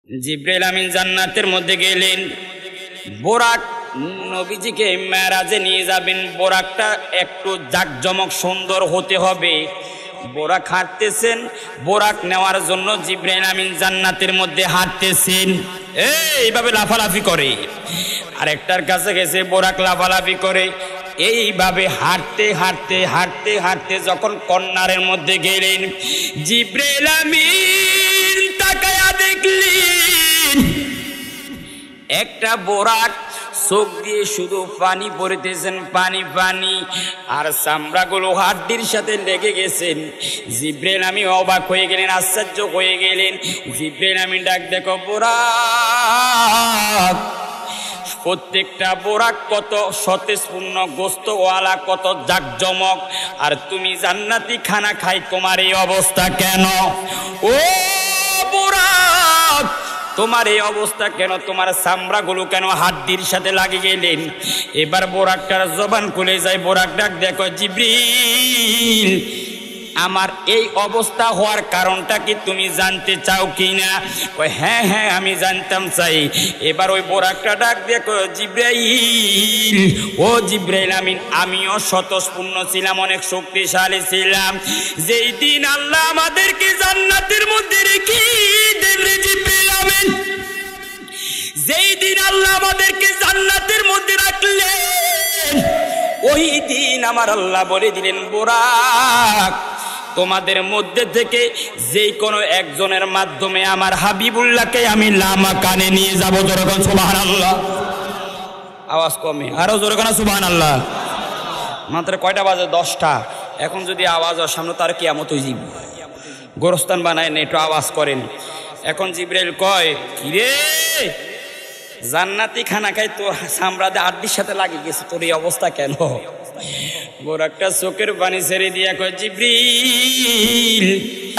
জিবরাইল আমিন জান্নাতের মধ্যে গেলেন। বোরাক নবীজিকে মেরাজে নিয়ে যাবেন। বোরাকটা একটু জাকজমক সুন্দর হতে হবে। বোরাক হাঁটতেছেন, বোরাক নেওয়ার জন্য জিবরাইল আমিন জান্নাতের মধ্যে হাঁটতেছেন, এইভাবে লাফালাফি করে। আরেকটার কাছে গেছে, বোরাক লাফালাফি করে। এইভাবে হাঁটতে হাঁটতে হাঁটতে হাঁটতে যখন কর্নারের মধ্যে গেলেন, জিবরাইল আমিন তাকায়া দেখলেন একটা বোরাক চোখ দিয়ে শুধু পানি পড়তেছেন, পানি পানি, আর চামড়াগুলো হাড্ডির সাথে লেগে গেছেন। জিবরাইল আমিন অবাক হয়ে গেলেন, আশ্চর্য হয়ে গেলেন। জিবরাইল আমিন ডাক, দেখো বোরাক, প্রত্যেকটা বোরাক কত সতেজপূর্ণ, গোস্তওয়ালা, কত জাকজমক, আর তুমি জান্নাতি খানা খাই, তোমার এই অবস্থা কেন? ও বোরাক, তোমার এই অবস্থা কেন? তোমার চামড়াগুলো কেন হাড্ডির সাথে লাগে গেলেন? এবার বোরাকটার জবান খুলে যায়। বোরাক ডাক, দেখো জিবরিল, আমার এই অবস্থা হওয়ার কারণটা কি তুমি জানতে চাও কি না? হ্যাঁ হ্যাঁ, আমি জানতাম চাই। এবার ওই বোরাকটা ডাক, দেখো জিবরাইল, ও জিবরাইল আমিন, আমিও স্বতঃস্ফূর্ণ ছিলাম, অনেক শক্তিশালী ছিলাম। যেই দিন আল্লাহ আমাদেরকে জান্নাতের মধ্যে রেখে দেন রে জিবরাইল আমিন, যেই দিন আল্লাহ আমাদেরকে জান্নাতের মধ্যে রাখলেন, ওই দিন আমার আল্লাহ বলে দিলেন, বোরাক, তোমাদের মধ্যে থেকে যে কোনো একজনের মাধ্যমে আমার হাবিবুল্লাহকে আমি লামা কানে নিয়ে যাব। জোরে কোন সুবহানাল্লাহ। আওয়াজ কমে, আরো জোরে কোন সুবহানাল্লাহ। মাত্র কয়টা বাজে? 10টা। এখন যদি আওয়াজ হয় সামনে তার কিয়ামত হয়ে যাবে। গোরস্থান বানায় না, একটু আওয়াজ করেন। এখন জিবরাইল কয়, কিরে জান্নাতি খানা খাই তো চামড়াতে হাড্ডির সাথে লাগে গেছে, তোর এই অবস্থা কেন? বোরাকটা চোখের পানি ছেড়ে দিয়া কয়, জিবরিল,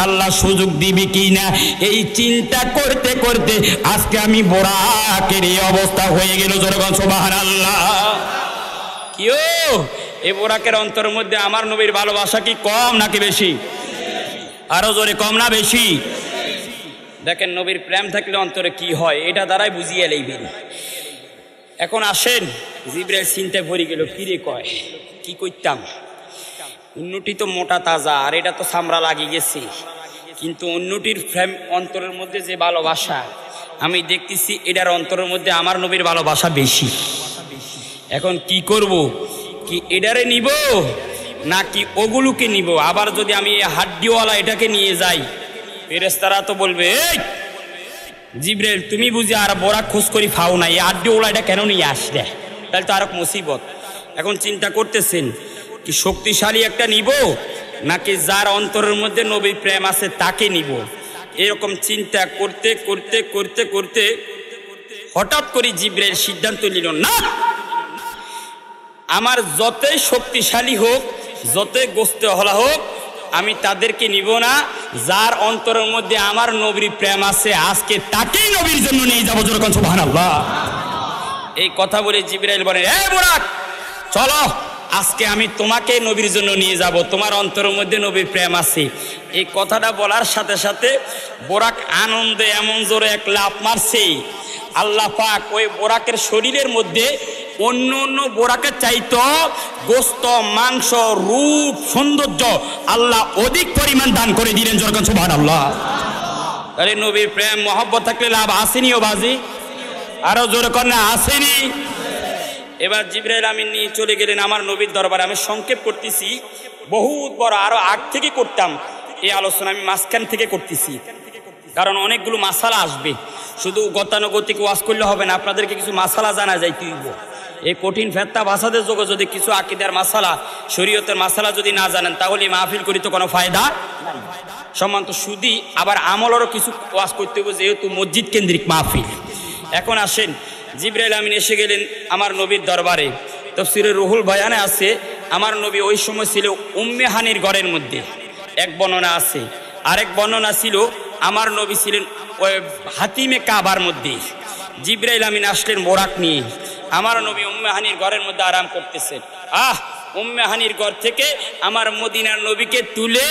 আল্লাহ সুযোগ দিবি কি না এই চিন্তা করতে করতে আজকে আমি বোরাকের এই অবস্থা হয়ে গেল। জোরে সুবহানাল্লাহ। কিও এই বোরাকের অন্তরের মধ্যে আমার নবীর ভালোবাসা কি কম নাকি বেশি? আরো জোরে, কম না বেশি? দেখেন নবীর প্রেম থাকলে অন্তরে কি হয়, এটা দ্বারাই বুঝিয়ে লইবেন। এখন আসেন, জিবরাইল চিন্তায় ভরে গেল, কিরে কয় কি করতাম, অন্যটি তো মোটা তাজা আর এটা তো চামড়া লাগিয়ে গেছে, কিন্তু অন্যটির প্রেম অন্তরের মধ্যে যে ভালোবাসা আমি দেখতেছি, এটার অন্তরের মধ্যে আমার নবীর ভালোবাসা বেশি। এখন কি করব, কি এটারে নিব নাকি ওগুলোকে নিব? আবার যদি আমি এই হাড্ডিওয়ালা এটাকে নিয়ে যাই, ফেরেশতারা তো বলবে, এই জিবরাইল তুমি বুঝি আর বোরাক খোঁজ করি ফাও না, এই হাড্ডিওয়ালা এটা কেন নিয়ে আসলে? তাহলে তো আর মুসিবত। এখন চিন্তা করতেছেন, কি শক্তিশালী একটা নিব নাকি যার অন্তরের মধ্যে নবীর প্রেম আছে তাকে নিব? এরকম চিন্তা করতে করতে করতে করতে হঠাৎ করে জিবরাইল সিদ্ধান্ত নিল, না, আমার যতই শক্তিশালী হোক, যতই গোস্তেওয়ালা হোক, আমি তাদেরকে নিব না, যার অন্তরের মধ্যে আমার নবীর প্রেম আছে আজকে তাকেই নবীর জন্য নিয়ে যাবো। যেরকম সুবহানাল্লাহ। এই কথা বলে জিবরাইল বলে, এ বোরাক, চলো আজকে আমি তোমাকে নবীর জন্য নিয়ে যাব, তোমার অন্তরের মধ্যে নবীর প্রেম আছে। এই কথাটা বলার সাথে সাথে বোরাক আনন্দে এমন জোরে এক লাফ মারছে, আল্লাহ পাক ওই বোরাকের শরীরের মধ্যে অন্য অন্য বোরাকের চাইতো গোস্ত, মাংস, রূপ, সৌন্দর্য আল্লাহ অধিক পরিমাণ দান করে দিলেন। যেরকম সুবহানাল্লাহ। তাহলে নবীর প্রেম মহব্বত থাকলে লাভ আসেনি ও বাজি? আরো জোরে কর না, আসেনি? এবার জিবরাইল আমিন নিয়ে চলে গেলেন আমার নবীর দরবারে। আমি সংক্ষেপ করতেছি, বহুত বড়, আরো আগ থেকে করতাম এই আলোচনা, আমি মাঝখান থেকে করতেছি, কারণ অনেকগুলো মাসালা আসবে। শুধু গতানুগতিক ওয়াজ করলে হবে না, আপনাদেরকে কিছু মাসালা জানা যায়। তুইব এই কঠিন ফেত্তা ভাষাদের যোগে যদি কিছু আকিদার মাসালা, শরীয়তের মাসালা যদি না জানেন, তাহলে মাহফিল করি তো কোনো ফায়দা নাই। সম্মানিত সুদী, আবার আমলেরও কিছু ওয়াজ করতে হবে, যেহেতু মসজিদ কেন্দ্রিক মাহফিল। এখন আসেন, জিবরাইল আমিন এসে গেলেন আমার নবীর দরবারে। তাফসীরে রুহুল বয়ানে আছে, আমার নবী ওই সময় ছিল উম্মে হানির ঘরের মধ্যে, এক বর্ণনা আছে। আরেক বর্ণনা ছিল আমার নবী ছিলেন ওই হাতিমে কাবার মধ্যে। জিবরাইল আমিন আসলেন বোরাক নিয়ে, আমার নবী উম্মে হানির ঘরের মধ্যে আরাম করতেছেন। উম্মে হানির ঘর থেকে আমার মদিনার নবীকে তুলে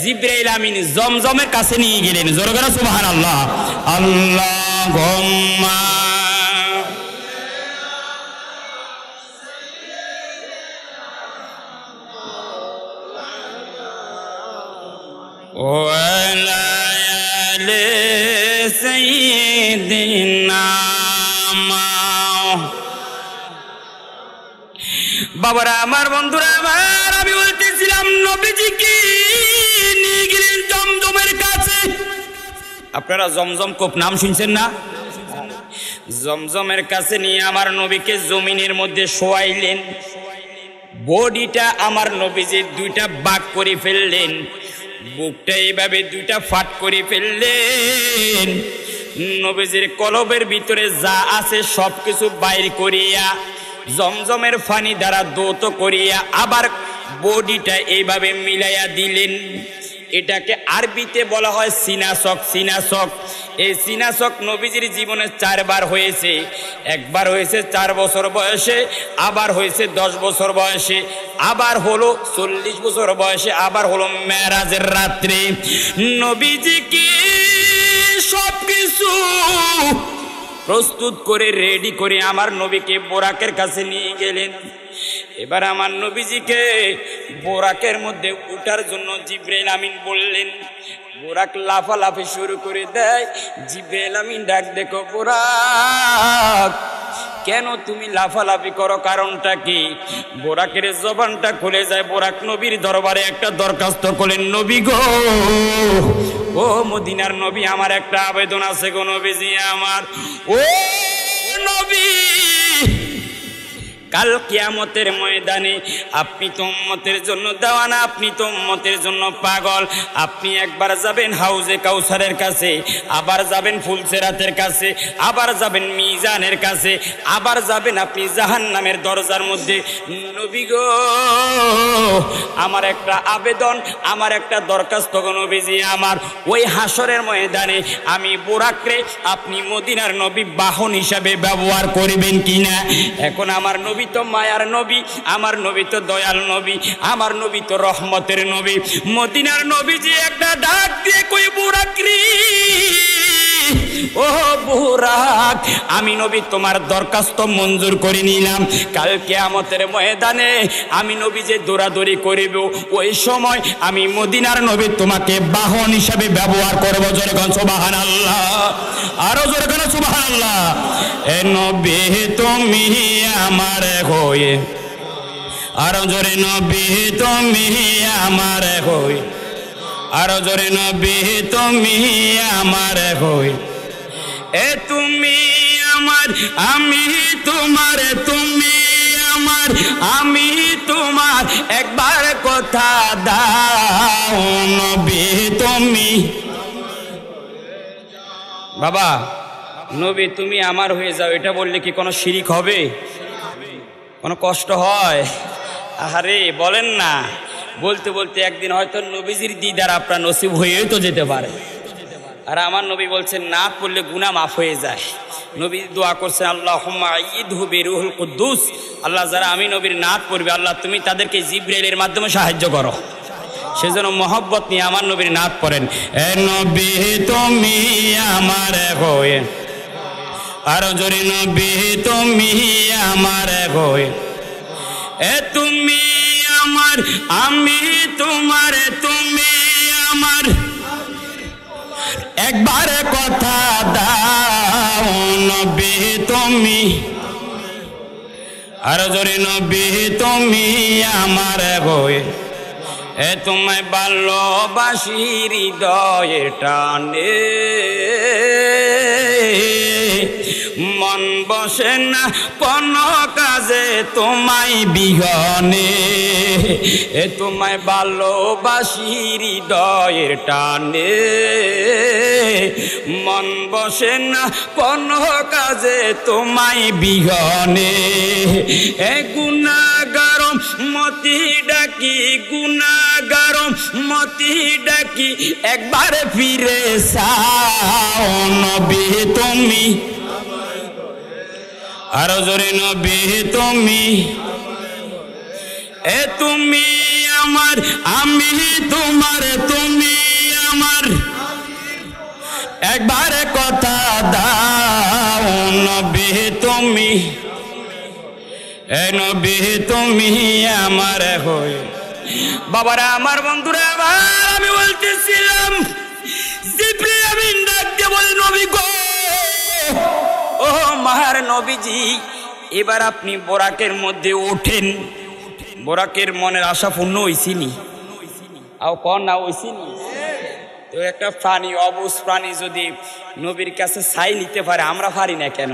জিবরাইল আমিন জমজমের কাছে নিয়ে গেলেন। জোরে করে সুবহানাল্লাহ। আল্লাহ اللهم وعلى آل سيدنا বাবারা আমার, বন্ধুরা আমার, আমি বলতেছিলাম নবীজিকে নিয়ে গেলেন জমজমের কাছে। আপনারা জমজম কূপ নাম শুনছেন না? জমজমের কাছে নিয়ে আমার নবীকে জমিনের মধ্যে শোয়াইলেন। বডিটা আমার নবীজির দুইটা ভাগ করে ফেললেন, বুকটা এইভাবে দুইটা ফাট করে ফেললেন। নবীজির কলবের ভিতরে যা আছে সবকিছু বাইর করিয়া জমজমের পানি দ্বারা দৌত করিয়া আবার বডিটা এইভাবে মিলাইয়া দিলেন। এটাকে আরবিতে বলা হয় সিনাসক। সিনাসক, এই সিনাসক নবীজির জীবনে 4 বার হয়েছে। একবার হয়েছে 4 বছর বয়সে, আবার হয়েছে 10 বছর বয়সে, আবার হলো 40 বছর বয়সে, আবার হলো মেরাজের রাত্রে। নবীজিকে সবকিছু প্রস্তুত করে রেডি করে আমার নবীকে বোরাকের কাছে নিয়ে গেলেন। এবার আমার নবীজিকে বোরাকের মধ্যে উঠার জন্য জিবরাইল আমিন বললেন। বোরাক লাফালাফি শুরু করে দেয়। জিবরাইল আমিন ডাক, দেখো বোরাক, কেন তুমি লাফালাফি করো, কারণটা কি? বোরাকের জবানটা খুলে যায়। বোরাক নবীর দরবারে একটা দরখাস্ত করলেন, নবী গো, ও মদিনার নবী, আমার একটা আবেদন আছে গো নবীজি আমার। ও নবী, কাল কিয়ামতের ময়দানে আপনি তো উম্মতের জন্য দেওয়ানা, আপনি তো উম্মতের জন্য পাগল। আপনি একবার যাবেন হাউজে কাউসারের কাছে, আবার যাবেন ফুলসেরাতের কাছে, আবার যাবেন মিজানের কাছে, আবার যাবেন আপনি জাহান্নামের দরজার মধ্যে। নবী গো, আমার একটা আবেদন, আমার একটা দরখাস্ত গো নবীজি আমার। ওই হাসরের ময়দানে আমি বোরাকরে আপনি মদিনার নবী বাহন হিসাবে ব্যবহার করবেন কিনা? এখন আমার নবী তো মায়ার নবী, আমার নবী তো দয়াল নবী, আমার নবী তো রহমতের নবী। মদিনার নবীজি একটা ডাক দিয়ে কই, বুরাক রে, ও বুরাক, আমি নবী তোমার দরখাস্ত মঞ্জুর করে নিলাম। কাল কিয়ামতের ময়দানে আমি নবী যে দৌড়াদৌড়ি করিব, ওই সময় আমি মদিনার নবী তোমাকে বাহন হিসাবে ব্যবহার করবো। জোরে কোন সুবহানাল্লাহ, আরো জোরে কোন সুবহানাল্লাহ। এ নবী তুমি আমার হয়ে, আরো জোরে নবী তুমি আমার হয়ে, আরো জোরে নবী তুমি আমার হয়ে। এ তুমি আমার, আমি তোমার, তুমি আমার, আমি তোমার, একবার কথা দাও নবী তুমি। বাবা, নবী তুমি আমার হয়ে যাও, এটা বললে কি কোনো শিরিক হবে? কোনো কষ্ট হয়? আরে বলেন না। বলতে বলতে একদিন হয়তো নবীজির দিদার আপনার নসিব হয়েই তো যেতে পারে। আর আমার নবী বলছেন না পড়লে গুনাহ মাফ হয়ে যায়। নবী দোয়া করছেন, আল্লাহুম্মা আইয়িদহু বিরুহুল কুদ্দুস, আল্লাহ যারা আমি নবীর নাত পড়বে, আল্লাহ তুমি তাদেরকে জিবরাইলের মাধ্যমে সাহায্য করো। সেজন্য মহব্বত নিয়ে আমার নবীর নাত পড়েন। এ নবী তুমি আমার হয়ে, আরো জোরে নবী তুমি আমার হয়ে। এ তুমি আমার, আমি তোমার, তুমি আমার, একবার কথা দাও নবী তুমি, আরো জোরে নবী তুমি আমার হয়ে। এ তোমায় ভালোবাসি হৃদয়ে টানে, মন বসে না কোনো কাজে তোমায় বিহনে। এ তোমায় ভালোবাসি হৃদয়ের টানে, মন বসে না কোনো কাজে তোমায় বিহনে। এ গুনাহগার মতি ডাকি, গুনাহগার মতি ডাকি, একবার ফিরে চাও নবী তুমি, আরো জোরে নবী তুমি। এ তুমি আমার, আমি তোমার, তুমি আমার, একবার কথা দাও নবী তুমি, এ নবী তুমি আমার হয়ে। বাবারা আমার, বন্ধুরা আমার, আমি বলতেছিলাম জিবরিল আমিন ডাক দিয়ে বলে নবী গো, ও মার নবীজি, এবার আপনি বোরাকের মধ্যে ওঠেন। বোরাকের মনের আশা পূর্ণ হইছিনি? আও কন না হইছিনি? তো একটা প্রাণী, অবুঝ প্রাণী যদি নবীর কাছে ছাই নিতে পারে, আমরা পারি না কেন?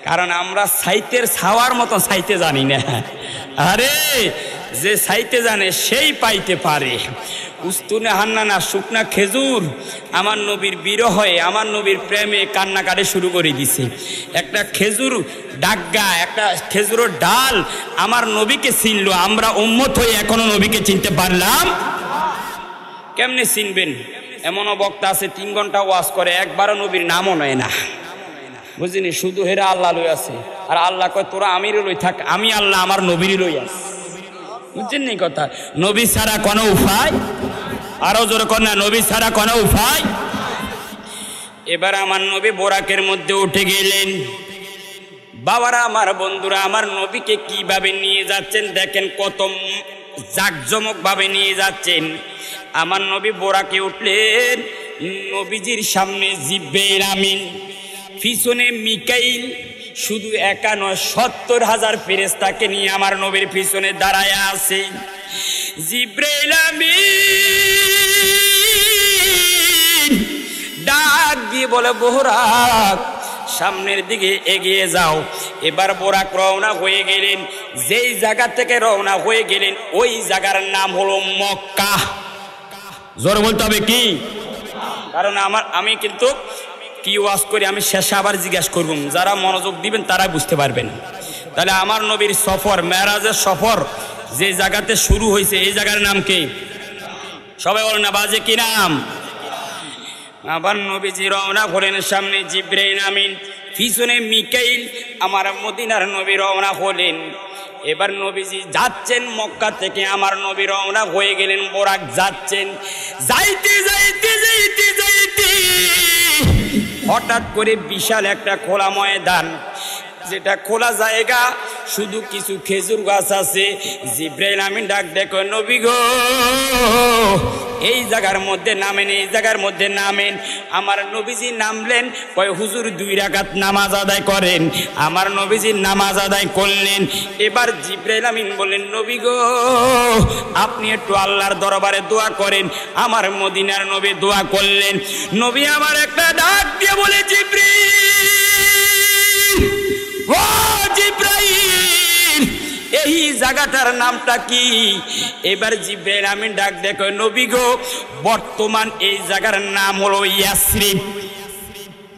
কারণ আমরা ছাইতের ছাওয়ার মতো ছাইতে জানি না। আরে যে ছাইতে জানে সেই পাইতে পারে। উস্তুনে হান্নানা শুকনা খেজুর আমার নবীর বিরহে, আমার নবীর প্রেমে কান্নাকাটি শুরু করে দিছে। একটা খেজুর ডাগা, একটা খেজুরের ডাল আমার নবীকে চিনলো। আমরা উম্মত হয়ে এখনো নবীকে চিনতে পারলাম? কেমনে চিনবেন? এমনও বক্তা আছে 3 ঘন্টা ওয়াজ করে, একবারও নবীর নামও নেয় না। বুঝিনি? শুধু হেরা আল্লাহ লই আছে, আর আল্লাহ কয় তোরা আমিরও লই থাক, আমি আল্লাহ আমার নবীরই লই আছি। বুঝছেন নি কথা? নবী ছাড়া কোনো উপায়, আরো জোরে কর না, নবী ছাড়া কোনো উপায়। এবার আমার নবী বোরাকের মধ্যে উঠে গেলেন। বাবারা আমার, বন্ধুরা আমার, নবীকে কিভাবে নিয়ে যাচ্ছেন দেখেন, কত জাকজমক ভাবে নিয়ে যাচ্ছেন। আমার নবী বোরাকে উঠলেন, নবীজির সামনে জিবরাইল আমিন, পিছনে মিকাইল। শুধু একা নয়, 70,000 ফেরেশতাকে নিয়ে আমার নবীর পিছনে দাঁড়ায় আছে। জিবরাইল আমিন ডাক দিয়ে বলে বোরাক সামনের দিকে এগিয়ে যাও। এবার বোরাক রওনা হয়ে গেলেন। যেই জায়গা থেকে রওনা হয়ে গেলেন ওই জায়গার নাম হলো মক্কা। জোরে বলতে হবে কি? কারণ আমি কিন্তু কি ওয়াজ করি আমি শেষে আবার জিজ্ঞাসা করব, যারা মনোযোগ দিবেন তারা বুঝতে পারবেন। তাহলে আমার নবীর সফর, মেরাজের সফর যে জায়গাতে শুরু হয়েছে এই জায়গার নাম কি? সবাই বলেন না, বাজে কি নাম? আবার নবীজি রওনা হলেন, সামনে জিবরাইল আমিন, পিছনে মিকাইল। আমার মদিনার নবী রওনা হলেন। এবার নবীজি যাচ্ছেন মক্কা থেকে, আমার নবী রওনা হয়ে গেলেন, বোরাক যাচ্ছেন। যাইতে যাইতে যাইতে যাইতে হঠাৎ করে বিশাল একটা খোলা ময়দান, যেটা খোলা জায়গা, শুধু কিছু খেজুর গাছ আছে। জিবরাইল আমিন ডাক দেখো, নবী গো এই জায়গার মধ্যে নামেন, এই জায়গার মধ্যে নামেন। আমার নবীজি নামলেন, কয় হুজুর 2 রাকাত নামাজ আদায় করেন। আমার নবীজি নামাজ আদায় করলেন। এবার জিবরাইল আমিন বললেন, নবী গো আপনি একটু আল্লাহর দরবারে দোয়া করেন। আমার মদিনার নবী দোয়া করলেন। নবী আমার একটা ডাক দিয়ে বলে, জিবরাইল, ও জিবরাইল এই জায়গাটার নামটা কি? এবার জিবরাইল আমিন ডাক দেখো, নবী গো বর্তমান এই জায়গার নাম হলো ইয়াসরিব।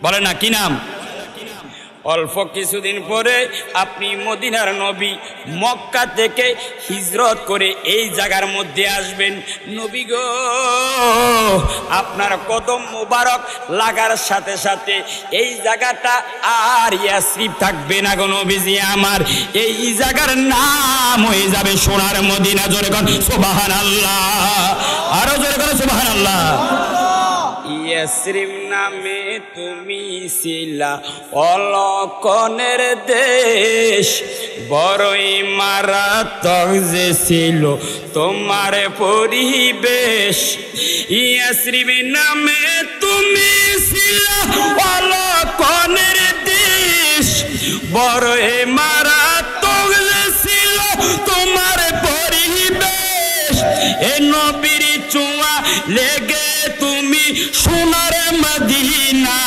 বলে না কি নাম? অল্প কিছুদিন পরে আপনি মদিনার নবী মক্কা থেকে হিজরত করে এই জায়গার মধ্যে আসবেন। নবী গো আপনার কদম মোবারক লাগার সাথে সাথে এই জায়গাটা আর ইয়াসরিব থাকবে না গো নবীজি আমার, এই জায়গার নাম হয়ে যাবে সোনার মদিনা। জোরে কোন সুবহানাল্লাহ, আরো জোরে কোন সুবহানাল্লাহ। ইয়াসরিব নামে তুমি ছিলা অলকনের দেশ, বড়ই মারাত্মক যে ছিল তোমার পরিবেশ। ইয়াসরিব নামে তুমি ছিলা অলকনের দেশ, বড়ই মারাত্মক যে ছিল তোমার পরিবেশ। এ নবীর ছোঁয়া লেগে তুমি সোনার মদিনা,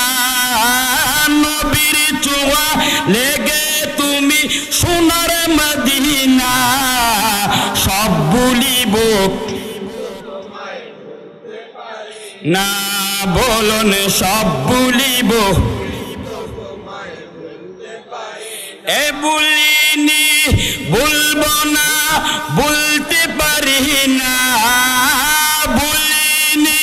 নবীর ছোঁয়া লেগে তুমি সোনার মদিনা। সব ভুলিব না, বলুন সব ভুলিব, এ ভুলিনি ভুলব না, বলতে পারি না, ভুলিনি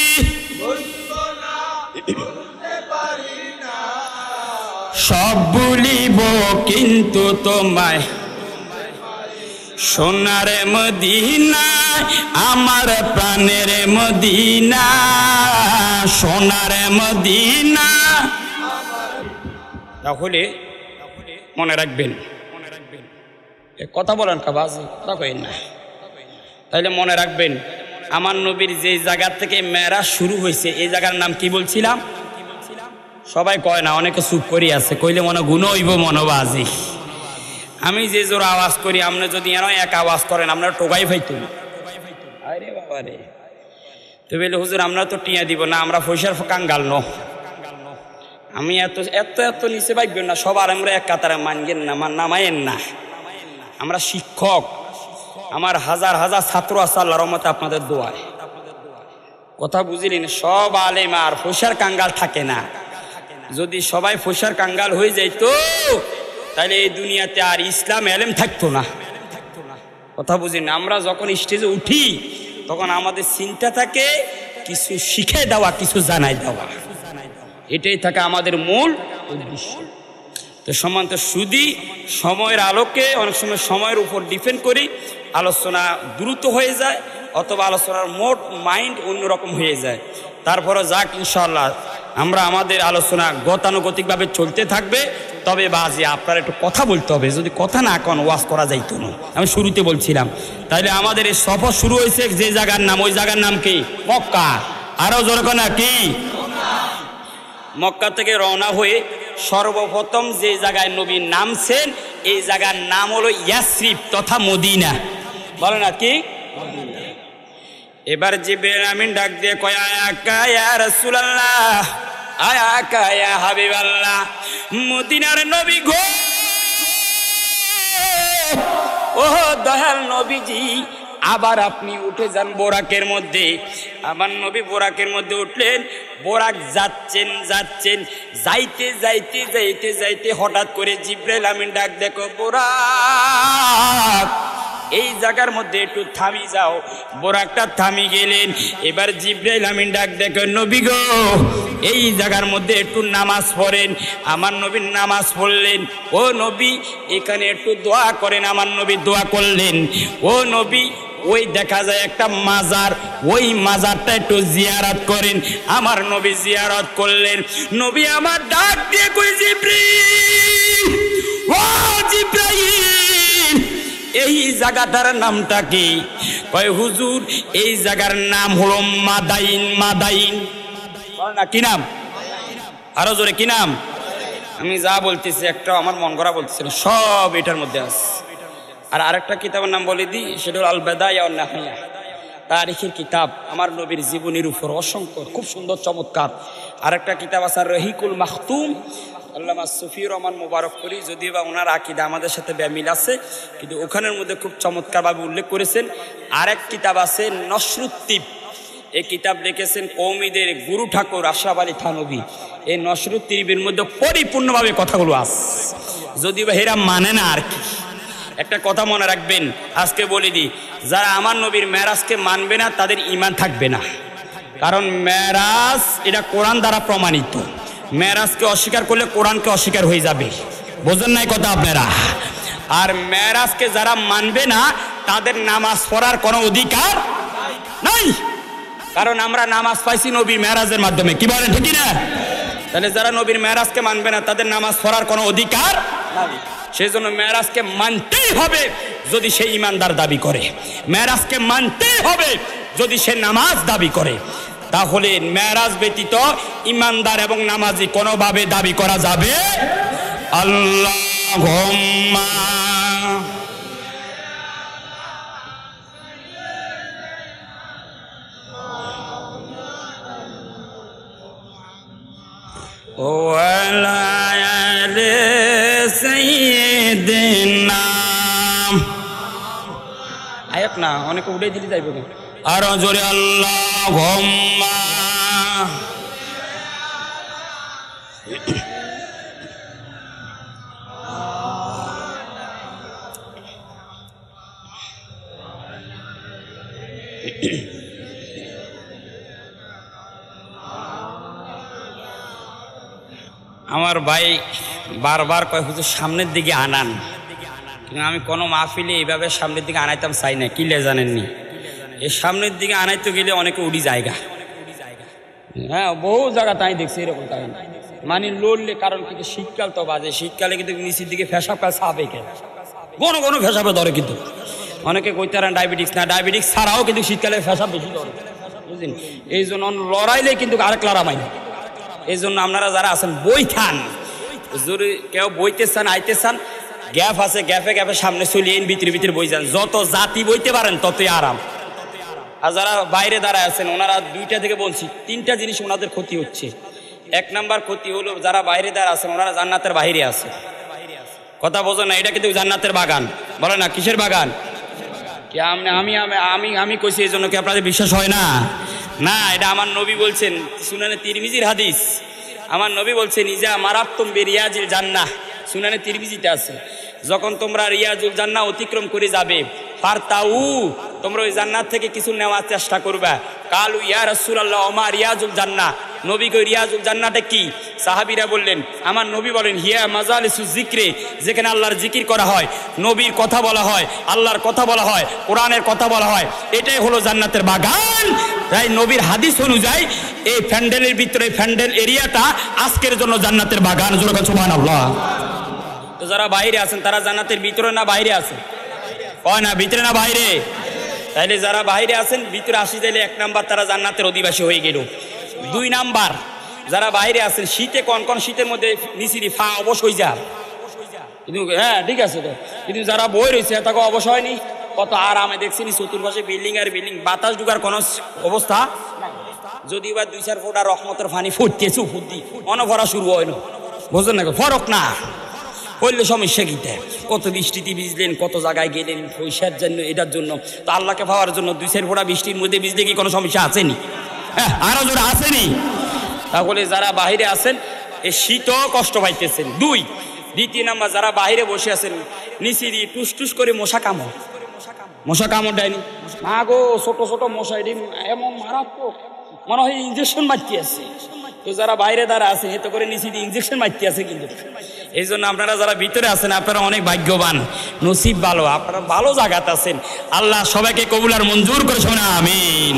সব ভুলিব কিন্তু তোমায় সোনার মদিনা, আমার প্রাণের মদিনা, সোনার মদিনা। তাহলে মনে রাখবেন। কথা বলেন কাবাজি, কথা কইেন না। তাইলে মনে রাখবেন, আমার নবীর যে জায়গা থেকে মেরাজ শুরু হয়েছে এই জায়গার নাম কি বলছিলাম? সবাই কয় না, অনেকে চুপ করি আছে, কইলে মনে গুণ হইব মনোবাজি। আমি যে জোর আওয়াজ করি, আপনি যদি এন এক আওয়াজ করেন আপনারা টোকাই ফাইতুন। আরে বাবা রে, তো বলে হুজুর আমরা তো টিয়া দিব না, আমরা পয়সার কাঙ্গাল ন। আমি এত এত এত নিচে পাইবেন না, সবার আমরা এক কাতারে মানবেন না, নামায়েন না। আমরা শিক্ষক, আমার হাজার হাজার ছাত্র আছে আল্লাহর রহমতে আপনাদের দোয়ায়। কথা বুঝলেন? সব আলেম আর পয়সার কাঙ্গাল থাকে না। যদি সবাই পয়সার কাঙ্গাল হয়ে যাইতো তাহলে এই দুনিয়াতে আর ইসলাম এলেম থাকতো না। কথা বুঝলেন? আমরা যখন স্টেজে উঠি তখন আমাদের চিন্তা থাকে কিছু শিখে দেওয়া, কিছু জানাই দেওয়া, এটাই থাকে আমাদের মূল উদ্দেশ্য। তো সমান্ত সুদি সময়ের আলোকে অনেক সময় সময়ের উপর ডিপেন্ড করি, আলোচনা দ্রুত হয়ে যায় অথবা আলোচনার মোট মাইন্ড অন্যরকম হয়ে যায়। তারপরে যাক, ইনশাআল্লাহ আমরা আমাদের আলোচনা গতানুগতিকভাবে চলতে থাকবে। তবে বাজি আপনার একটু কথা বলতে হবে, যদি কথা না কোন ওয়াজ করা যাইতো না। আমি শুরুতে বলছিলাম, তাইলে আমাদের এই সফর শুরু হয়েছে যে জায়গার নাম, ওই জায়গার নাম কি? মক্কা। আরো জোরে কোন কি? মক্কা থেকে রওনা হয়ে সর্বপ্রথম যে জায়গায় নবী নামছেন এই জায়গার নাম হলো ইয়াসরিব তথা মদিনা। বলে না কি? এবার জিবরিল আমিন ডাক দিয়ে কয়, আয়াকা ইয়া রাসূলুল্লাহ, আয়াকা ইয়া হাবিবাল্লাহ, মদিনার নবী গো, ও দয়াল নবীজি, আবার আপনি উঠে যান বোরাকের মধ্যে। আমার নবী বোরাকের মধ্যে উঠলেন। বোরাক যাচ্ছেন যাচ্ছেন, যাইতে যাইতে যাইতে যাইতে হঠাৎ করে জিবরাইল আমিন ডাক দেখো, বোরাক এই জায়গার মধ্যে একটু থামি যাও। বোরাকটা থামি গেলেন। এবার জিবরাইল আমিন ডাক দেখো, নবী গো এই জায়গার মধ্যে একটু নামাজ পড়েন। আমার নবীর নামাজ পড়লেন। ও নবী এখানে একটু দোয়া করেন। আমার নবী দোয়া করলেন। ও নবী ওই দেখা যায় একটা মাজার, ওই মাজারটা একটু জিয়ারত করেন। আমার নবী জিয়ারত করলেন। নবী আমার ডাক দিয়ে কই, জিবরিল, ও জিবরাইল এই জায়গাটার নামটা কি? কয় হুজুর এই জায়গার নাম হলো মাদাইন। মাদাইন না কি নাম? আরো জোরে কি নাম? আমি যা বলতেছি একটা আমার মন করা বলতেছি না, সব এটার মধ্যে আছে। আর আরেকটা কিতাবের নাম বলে দিই, সেটা হল আল বাদায়া ওয়ান নিহায়া, তারিখের কিতাব, আমার নবীর জীবনীর উপর অসংখ্য খুব সুন্দর চমৎকার। আরেকটা কিতাব আছে রহিকুল মাখতুম, আল্লামা সুফি রহমান মুবারক করি, যদিও বা ওনার আকীদা আমাদের সাথে বেমিল আছে, কিন্তু ওখানের মধ্যে খুব চমৎকারভাবে উল্লেখ করেছেন। আরেক কিতাব আছে নসরুত্তিব, এই কিতাব লিখেছেন কওমিদের গুরু ঠাকুর আশরাফ আলী থানভী। এই নসরুত্তিবের মধ্যে পরিপূর্ণভাবে কথাগুলো আছে, যদিও বা হেরা মানে না আর কি। একটা কথা মনে রাখবেন, আজকে বলে দিই, যারা আমার নবীর মেরাজকে মানবে না তাদের ঈমান থাকবে না। কারণ মেরাজ এটা কোরআন দ্বারা প্রমাণিত। মেরাজকে অস্বীকার করলে কোরআনকে অস্বীকার হয়ে যাবে। বোঝেন নাই কথা আপনারা? আর মেরাজকে যারা মানবে না তাদের নামাজ পড়ার কোনো অধিকার নাই। কারণ আমরা নামাজ পাইছি নবীর মেরাজের মাধ্যমে। কি বলেন ঠিক না? তাহলে যারা নবীর মেরাজকে মানবে না তাদের নামাজ পড়ার কোনো অধিকার নাই। সেই জন্য মেরাজকে মানতেই হবে যদি সে ইমানদার দাবি করে। মেরাজকে মানতেই হবে যদি সে নামাজ দাবি করে। তাহলে মেরাজ ব্যতীত ইমানদার এবং নামাজি কোনোভাবে দাবি করা যাবে। আল্লাহুম্মা ওয়ালা আলি সাইয়্যিদিনা। আয়াত না অনেকে উড়ে দিতে যাইব, আর জোরে আল্লাহুম্মা। আমার ভাই বারবার কয় হুজুর সামনের দিকে আনান, কিন্তু আমি কোনো মাহফিলে এইভাবে সামনের দিকে আনাইতাম চাই না। কিলে জানেননি, এই সামনের দিকে আনাইতে গেলে অনেকে উড়ি জায়গা। হ্যাঁ, বহু জায়গা তাই দেখছি এরকম। তাই মানে লড়লে, কারণ কিন্তু শীতকাল তো বাজে, শীতকালে কিন্তু নিচের দিকে ফেসাব কাল সাবে কেন ঘন ঘন ফেসাবে ধরে, কিন্তু অনেকে কইতে পারেন ডায়াবেটিক্স না, ডায়াবেটিক্স ছাড়াও কিন্তু শীতকালে ফেসাব বেশি ধরে, বুঝলেন? এই জন্য লড়াইলে কিন্তু আরেক লড়ামাই। এই জন্য আপনারা যারা আছেন বই খান, যদি কেউ বইতে চান আইতে চান, গ্যাপ আছে, গ্যাপে গ্যাপে সামনে চলিয়ে ভিতরে ভিতরে বই যান, যত জাতি বইতে পারেন ততই আরাম। আর যারা বাইরে দাঁড়ায় আছেন ওনারা দুইটা থেকে বলছি, তিনটা জিনিস ওনাদের ক্ষতি হচ্ছে। এক নাম্বার ক্ষতি হলো যারা বাইরে দাঁড়ায় আছেন ওনারা জান্নাতের বাইরে আছে, কথা বোঝেন না? এটা কিন্তু জান্নাতের বাগান, বলে না কিসের বাগান? কি আমি আমি আমি কইছি এই জন্য কি আপনাদের বিশ্বাস হয় না? না, এটা আমার নবী বলছেন, সুনানে তিরমিজির হাদিস। আমার নবী বলছেন ইজা মারাত্তুম বিরিয়াজিল জান্নাহ, সুনানে তিরমিজিতে আছে, যখন তোমরা রিয়াজুল জান্নাহ অতিক্রম করে যাবে, ফারতাউ, তোমরা ওই জান্নাত থেকে কিছু নেওয়ার চেষ্টা করবে। কালু ইয়া রাসূলুল্লাহ ওমা রিয়াজুল জান্নাহ, নবী কই রিয়াজুল জান্নাহটা কি? সাহাবীরা বললেন, আমার নবী বলেন হিয়া মাজালিসুজ যিকরি, যেখানে আল্লাহর জিকির করা হয়, নবীর কথা বলা হয়, আল্লাহর কথা বলা হয়, কোরআনের কথা বলা হয়, এটাই হলো জান্নাতের বাগান। তাই নবীর হাদিস অনুযায়ী এই প্যান্ডেলের ভিতরে, প্যান্ডেল এরিয়াটা আজকের জন্য জান্নাতের বাগান। জোরে সুবহানাল্লাহ। তো যারা বাইরে আছেন তারা জান্নাতের ভিতরে না বাইরে আছে? কয় না, ভিতরে না বাইরে? তাইলে যারা বাইরে আছেন ভিতরে আসি, তাইলে এক নাম্বার তারা জান্নাতের অধিবাসী হয়ে গেল। দুই নাম্বার, যারা বাইরে আছেন শীতে, কনকন শীতের মধ্যে নিচিরি ফা অবশ হয়ে যা, কিন্তু হ্যাঁ ঠিক আছে তো, কিন্তু যারা বই রয়েছে তাকে অবশ হয়নি, কত আরামে দেখছি চতুর্পাশে বিল্ডিং আর বিল্ডিং, বাতাস ঢুকার কোন অবস্থা, যদিও বা 2-4 ফোঁটা রহমতের পানি ফুটতেছে উপর দিয়ে, অনভরা শুরু হয় না, বুঝলেন না? ফরক না হইলে সমস্যা কিটা? কত বৃষ্টিতে ভিজলেন, কত জায়গায় গেলেন পয়সার জন্য, এটার জন্য তো আল্লাহকে পাওয়ার জন্য 2-4 ফোঁটা বৃষ্টির মধ্যে ভিজলে কি কোনো সমস্যা আসেনি? হ্যাঁ, আরো জোরে আসেনি? তাহলে যারা বাহিরে আছেন এই শীতও কষ্ট পাইতেছেন। দ্বিতীয় নাম্বার, যারা বাহিরে বসে আছেন নিচে দিয়ে টুস টুস করে মশা কামড়, মশা কামড় দেয়নি না গো, ছোট ছোট মশা, এটি এমন মারাত্মক, মনে হয় ইঞ্জেকশন মারতে আছে। তো যারা বাইরে দ্বারা আছে এতে করে নিচে দিয়ে ইঞ্জেকশন মারতে আছে। কিন্তু এই জন্য আপনারা যারা ভিতরে আছেন আপনারা অনেক ভাগ্যবান, নসিব ভালো, আপনারা ভালো জায়গাতে আছেন। আল্লাহ সবাইকে কবুল আর মঞ্জুর করে শোনা, আমিন।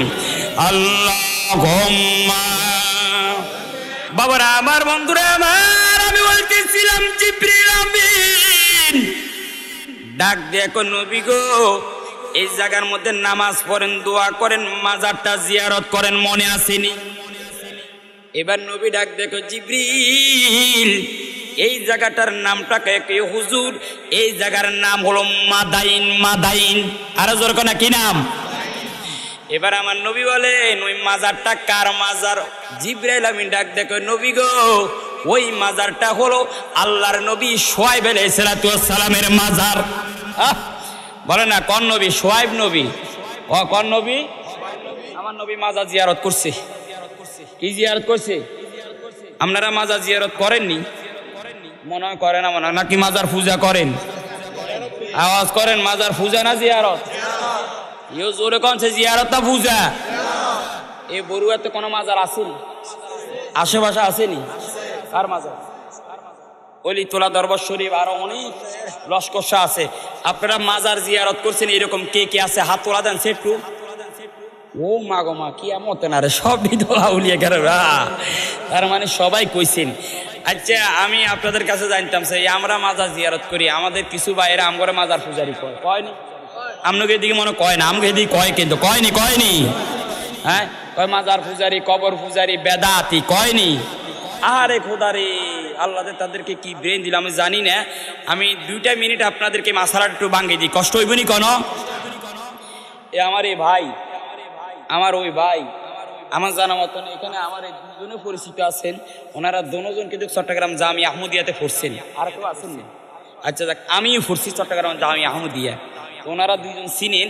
আল্লাহুম্মা। বাবারা আমার, বন্ধুরা আমার, আমি বলতেছিলাম জিবরিল আমিন ডাক দেখো নবী গো, এই জায়গার মধ্যে নামাজ পড়েন, দোয়া করেন, মাজারটা জিয়ারত করেন, মনে আসেনি? এবার নবী ডাক দেখো জিবরিল, এই জায়গাটার নামটাকে কে হুজুর? এই জায়গার নাম হলো মাদাইন। মাদাইন আরো জোর কোনা কি নাম? এবার আমার নবী বলেন ওই মাজারটা কার মাজার? জিবরাইল আমিন ডাক দেখো নবী গো, ওই মাজারটা হলো আল্লাহর নবী শুআয়ব আলাইহিস সালাতু ওয়াস সালামের মাজার। বলে না কোন নবী? শুআয়ব নবী। ও কোন নবী? আমার নবী মাজার জিয়ারত করছে। কি জিয়ারত করছে? আপনারা মাজার জিয়ারত করেননি? মনে হয় করে না, মনে হয় নাকি মাজার পূজা করেন? আওয়াজ করেন, মাজার পূজা না জিয়ারত? ইউ জোরে কোন সে জিয়ারত না পূজা? এই বড়ুয়াতে কোনো মাজার আসেনি? আশেপাশে আসেনি? কার মাজার? অলিতলা দরবার শরীফ আরো অনেক লস্কর আছে। আপনারা মাজার জিয়ারত করছেন এরকম কে কে আছে? হাত তোলা দেন সেটু। ও মা গো মা, কি এমন না রে, সব বিধবা উলিয়া গেল। তার মানে সবাই কইছেন। আচ্ছা, আমি আপনাদের কাছে জানতাম সেই আমরা মাজার জিয়ারত করি, আমাদের কিছু বাইরে আমগরে মাজার পূজারি কয়, কয়নি? আপনাকে এদিকে মনে কয় না, আমাকে এদিকে কয়, কিন্তু কয়নি। হ্যাঁ কয় মাজার পূজারি, কবর পূজারি, বেদাতি, কয়নি? আরে খোদারে, আল্লাহ তাদেরকে কি ব্রেন দিল আমি জানি না। আমি 2টা মিনিট আপনাদেরকে মাসালা একটু ভাঙিয়ে দিই, কষ্ট হইবনি কোনো? এ আমার এই ভাই, আমার ওই ভাই, আমার জানা মতন এখানে আমার এই 2জনে পরিচিত আছেন, ওনারা দুজন কিন্তু চট্টগ্রাম জামিয়া আহমদিয়াতে পড়ছেন। আর কেউ আছেন না? আচ্ছা যাক, আমিও পড়ছি চট্টগ্রাম জামিয়া আহমদিয়া। ওনারা 2জন চিনেন